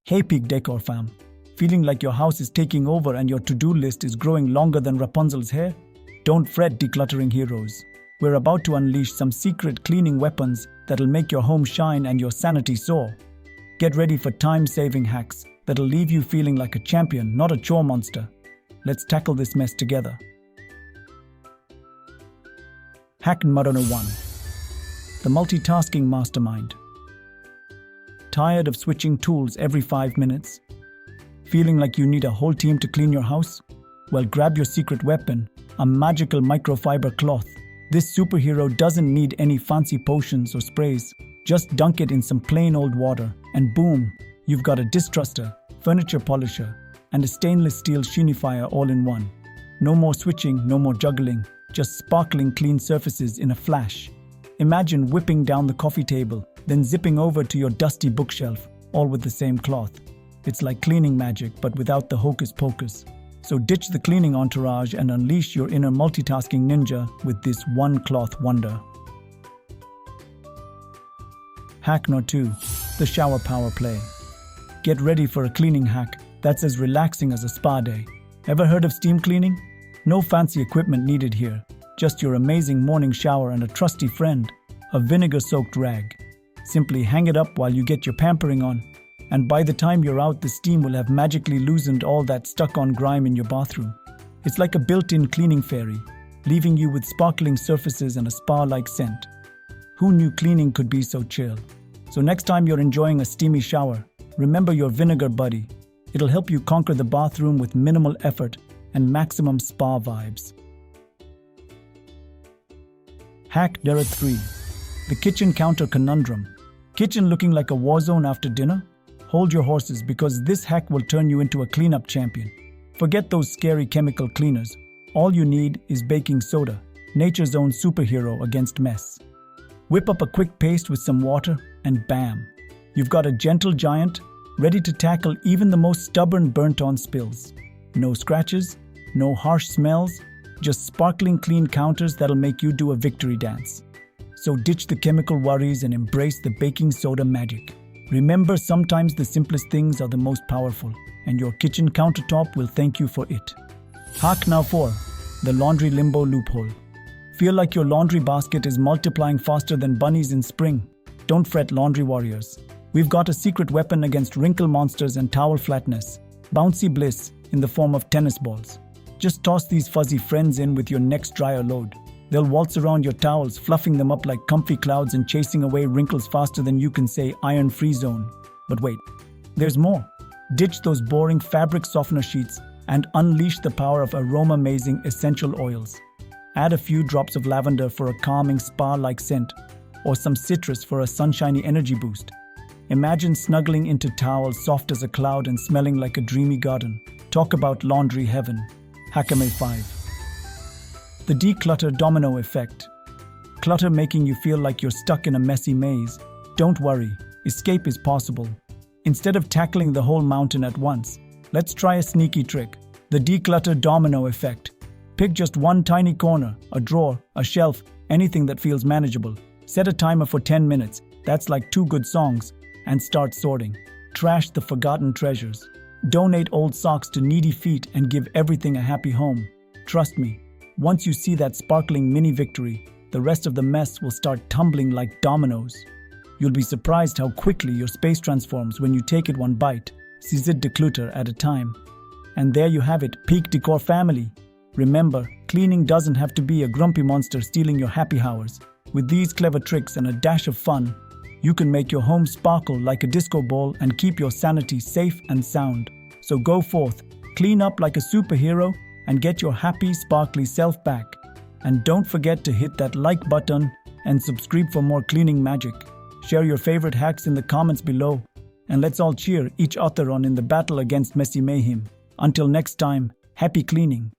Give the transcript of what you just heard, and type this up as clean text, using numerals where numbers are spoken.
Hey Peak Decor fam, feeling like your house is taking over and your to-do list is growing longer than Rapunzel's hair? Don't fret, decluttering heroes. We're about to unleash some secret cleaning weapons that'll make your home shine and your sanity soar. Get ready for time-saving hacks that'll leave you feeling like a champion, not a chore monster. Let's tackle this mess together. Hack number 1. The multitasking mastermind. Tired of switching tools every 5 minutes? Feeling like you need a whole team to clean your house? Well, grab your secret weapon, a magical microfiber cloth. This superhero doesn't need any fancy potions or sprays. Just dunk it in some plain old water, and boom, you've got a distruster, furniture polisher, and a stainless steel sheenifier all in one. No more switching, no more juggling, just sparkling clean surfaces in a flash. Imagine whipping down the coffee table, then zipping over to your dusty bookshelf, all with the same cloth. It's like cleaning magic, but without the hocus pocus. So ditch the cleaning entourage and unleash your inner multitasking ninja with this one cloth wonder. Hack number 2. The shower power play. Get ready for a cleaning hack that's as relaxing as a spa day. Ever heard of steam cleaning? No fancy equipment needed here. Just your amazing morning shower and a trusty friend, a vinegar-soaked rag. Simply hang it up while you get your pampering on, and by the time you're out, the steam will have magically loosened all that stuck-on grime in your bathroom. It's like a built-in cleaning fairy, leaving you with sparkling surfaces and a spa-like scent. Who knew cleaning could be so chill? So next time you're enjoying a steamy shower, remember your vinegar buddy. It'll help you conquer the bathroom with minimal effort and maximum spa vibes. Hack number 3. The kitchen counter conundrum. Kitchen looking like a war zone after dinner? Hold your horses, because this hack will turn you into a cleanup champion. Forget those scary chemical cleaners. All you need is baking soda, nature's own superhero against mess. Whip up a quick paste with some water and bam! You've got a gentle giant ready to tackle even the most stubborn burnt-on spills. No scratches, no harsh smells, just sparkling clean counters that'll make you do a victory dance. So ditch the chemical worries and embrace the baking soda magic. Remember, sometimes the simplest things are the most powerful, and your kitchen countertop will thank you for it. Hack number 4. The laundry limbo loophole. Feel like your laundry basket is multiplying faster than bunnies in spring? Don't fret, laundry warriors. We've got a secret weapon against wrinkle monsters and towel flatness. Bouncy bliss in the form of tennis balls. Just toss these fuzzy friends in with your next dryer load. They'll waltz around your towels, fluffing them up like comfy clouds and chasing away wrinkles faster than you can say iron-free zone. But wait, there's more. Ditch those boring fabric softener sheets and unleash the power of aroma-mazing essential oils. Add a few drops of lavender for a calming spa-like scent, or some citrus for a sunshiny energy boost. Imagine snuggling into towels soft as a cloud and smelling like a dreamy garden. Talk about laundry heaven. Hack number 5. The Declutter Domino Effect. Clutter making you feel like you're stuck in a messy maze? Don't worry, escape is possible. Instead of tackling the whole mountain at once, let's try a sneaky trick. The Declutter Domino Effect. Pick just one tiny corner, a drawer, a shelf, anything that feels manageable. Set a timer for 10 minutes, that's like 2 good songs, and start sorting. Trash the forgotten treasures. Donate old socks to needy feet and give everything a happy home. Trust me, once you see that sparkling mini victory, the rest of the mess will start tumbling like dominoes. You'll be surprised how quickly your space transforms when you take it one bite, seized declutter at a time. And there you have it, Peak Decor family. Remember, cleaning doesn't have to be a grumpy monster stealing your happy hours. With these clever tricks and a dash of fun, you can make your home sparkle like a disco ball and keep your sanity safe and sound. So go forth, clean up like a superhero, and get your happy, sparkly self back. And don't forget to hit that like button and subscribe for more cleaning magic. Share your favorite hacks in the comments below, and let's all cheer each other on in the battle against messy mayhem. Until next time, happy cleaning.